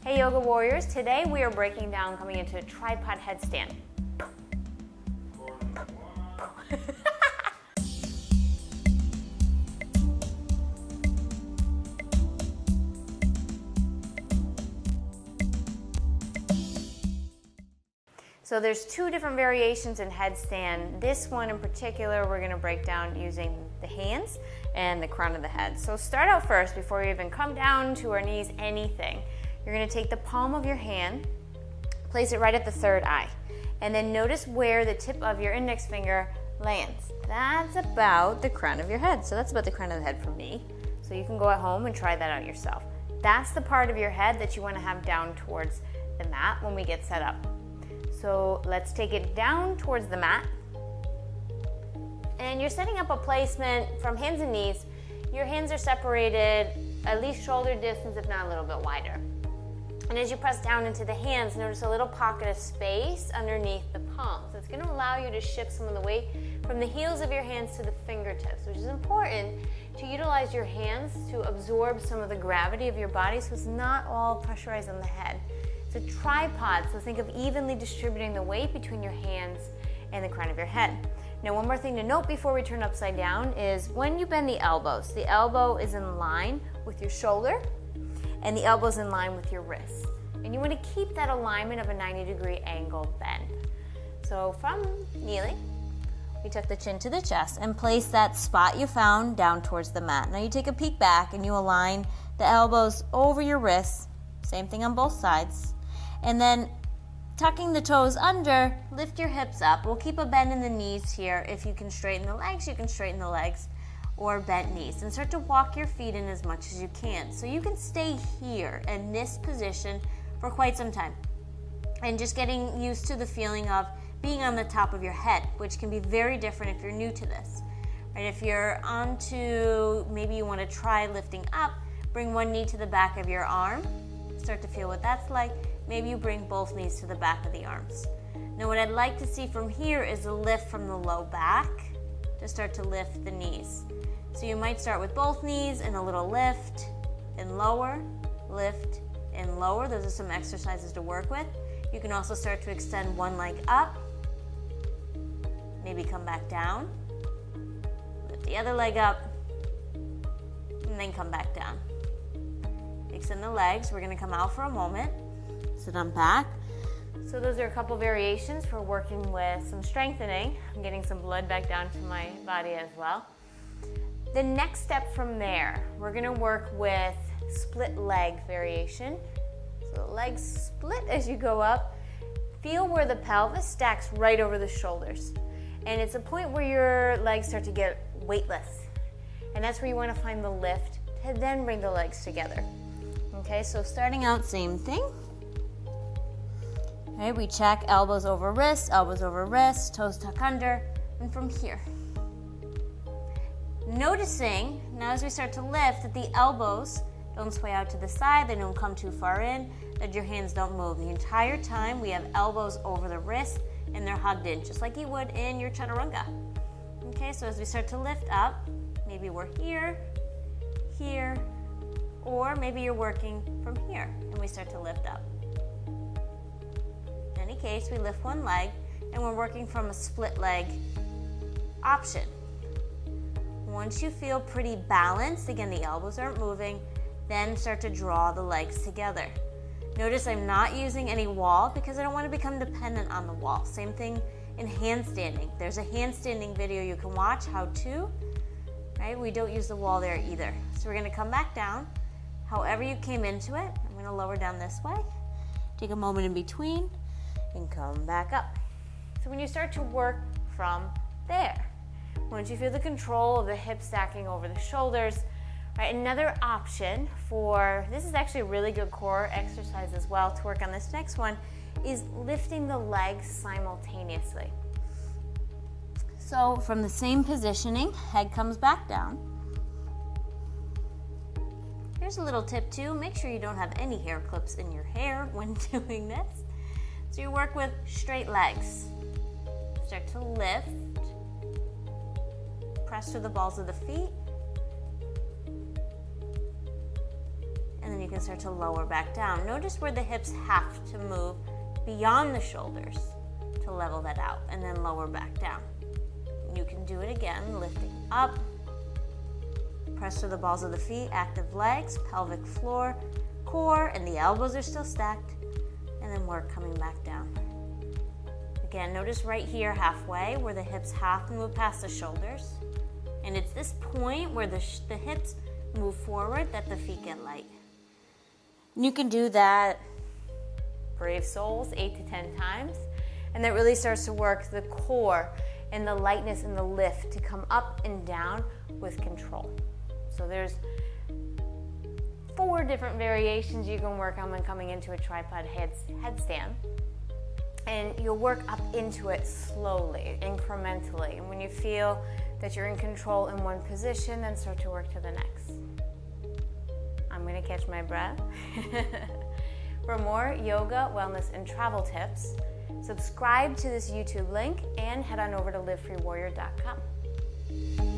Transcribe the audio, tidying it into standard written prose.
Hey Yoga Warriors, today we are breaking down coming into a tripod headstand. So there's two different variations in headstand. This one in particular we're going to break down using the hands and the crown of the head. So start out first, before we even come down to our knees, anything. You're going to take the palm of your hand, place it right at the third eye, and then notice where the tip of your index finger lands. That's about the crown of your head. So that's about the crown of the head for me. So you can go at home and try that out yourself. That's the part of your head that you want to have down towards the mat when we get set up. So let's take it down towards the mat. And you're setting up a placement from hands and knees. Your hands are separated at least shoulder distance, if not a little bit wider. And as you press down into the hands, notice a little pocket of space underneath the palms. It's going to allow you to shift some of the weight from the heels of your hands to the fingertips, which is important to utilize your hands to absorb some of the gravity of your body so it's not all pressurized on the head. It's a tripod, so think of evenly distributing the weight between your hands and the crown of your head. Now, one more thing to note before we turn upside down is when you bend the elbow is in line with your shoulder and the elbow's in line with your wrist. And you want to keep that alignment of a 90-degree angle bend. So from kneeling, we tuck the chin to the chest and place that spot you found down towards the mat. Now you take a peek back and you align the elbows over your wrists, same thing on both sides. And then tucking the toes under, lift your hips up. We'll keep a bend in the knees here. If you can straighten the legs, you can straighten the legs or bent knees. And start to walk your feet in as much as you can. So you can stay here in this position for quite some time. And just getting used to the feeling of being on the top of your head, which can be very different if you're new to this. Right? If you're onto, maybe you want to try lifting up, bring one knee to the back of your arm. Start to feel what that's like. Maybe you bring both knees to the back of the arms. Now what I'd like to see from here is a lift from the low back to start to lift the knees. So you might start with both knees and a little lift and lower, lift and lower. Those are some exercises to work with. You can also start to extend one leg up, maybe come back down, lift the other leg up, and then come back down. Extend the legs. We're going to come out for a moment. Sit on back. So those are a couple variations for working with some strengthening. I'm getting some blood back down to my body as well. The next step from there, we're going to work with split leg variation. So the legs split as you go up. Feel where the pelvis stacks right over the shoulders. And it's a point where your legs start to get weightless. And that's where you want to find the lift to then bring the legs together. Okay, so starting out, same thing. Okay, we check elbows over wrists, toes tuck under, and from here. Noticing, now as we start to lift, that the elbows don't sway out to the side, they don't come too far in, that your hands don't move. The entire time we have elbows over the wrist and they're hugged in, just like you would in your chaturanga. Okay, so as we start to lift up, maybe we're here, here, or maybe you're working from here and we start to lift up. In any case, we lift one leg and we're working from a split leg option. Once you feel pretty balanced, again, the elbows aren't moving, then start to draw the legs together. Notice I'm not using any wall because I don't want to become dependent on the wall. Same thing in handstanding. There's a handstanding video you can watch, how to, right? We don't use the wall there either. So we're going to come back down. However you came into it, I'm going to lower down this way. Take a moment in between and come back up. So when you start to work from there, once you feel the control of the hip stacking over the shoulders, right, another option for, this is actually a really good core exercise as well to work on this next one, is lifting the legs simultaneously. So from the same positioning, head comes back down. Here's a little tip too, make sure you don't have any hair clips in your hair when doing this. So you work with straight legs. Start to lift. Press to the balls of the feet. And and then you can start to lower back down. Notice where the hips have to move beyond the shoulders to level that out, and then lower back down. You can do it again, lifting up, press to the balls of the feet, active legs, pelvic floor, core, and the elbows are still stacked, and then work coming back down. Again, notice right here halfway where the hips have to move past the shoulders, and it's this point where the hips move forward that the feet get light. And you can do that, brave souls, 8 to 10 times, and that really starts to work the core and the lightness and the lift to come up and down with control. So there's 4 different variations you can work on when coming into a tripod headstand. And you'll work up into it slowly, incrementally. And when you feel that you're in control in one position, then start to work to the next. I'm gonna catch my breath. For more yoga, wellness, and travel tips, subscribe to this YouTube link and head on over to livefreewarrior.com.